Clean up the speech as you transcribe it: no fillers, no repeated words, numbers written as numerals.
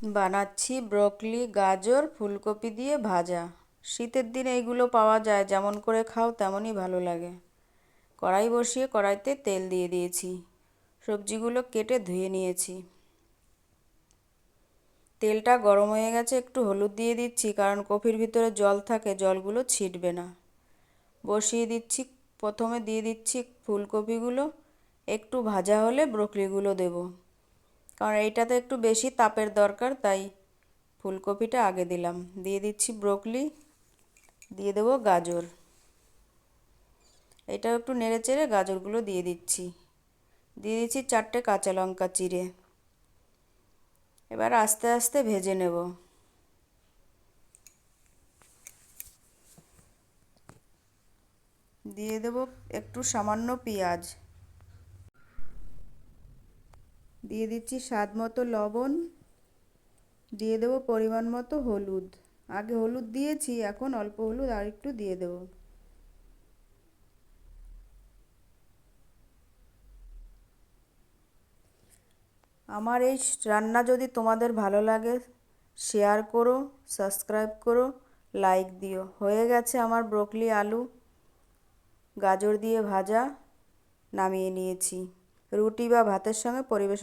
বানাচ্ছি ব্রকলি, গাজর, ফুলকপি দিয়ে ভাজা। শীতের দিনে এইগুলো পাওয়া যায়, যেমন করে খাও তেমনই ভালো লাগে। কড়াই বসিয়ে কড়াইতে তেল দিয়ে দিয়েছি। সবজিগুলো কেটে ধুয়ে নিয়েছি। তেলটা গরম হয়ে গেছে, একটু হলুদ দিয়ে দিচ্ছি, কারণ কপির ভিতরে জল থাকে, জলগুলো ছিটবে না। বসিয়ে দিচ্ছি, প্রথমে দিয়ে দিচ্ছি ফুলকপিগুলো। একটু ভাজা হলে ব্রকলিগুলো দেব, কারণ এইটাতে একটু বেশি তাপের দরকার, তাই ফুলকপিটা আগে দিলাম। দিয়ে দিচ্ছি ব্রকলি, দিয়ে দেবো গাজর। এটাও একটু নেড়ে চেড়ে গাজরগুলো দিয়ে দিচ্ছি। দিয়ে দিচ্ছি 4টে কাঁচা লঙ্কা চিড়ে। এবার আস্তে আস্তে ভেজে নেব। দিয়ে দেব একটু সামান্য পেঁয়াজ। দিয়ে দিচ্ছি স্বাদ মতো লবণ। দিয়ে দেব পরিমাণ মতো হলুদ। আগে হলুদ দিয়েছি, এখন অল্প হলুদ আর একটু দিয়ে দেব। আমার এই রান্না যদি তোমাদের ভালো লাগে, শেয়ার করো, সাবস্ক্রাইব করো, লাইক দিও। হয়ে গেছে আমার ব্রকলি, আলু, গাজর দিয়ে ভাজা। নামিয়ে নিয়েছি। রুটি বা ভাতের সঙ্গে পরিবেশন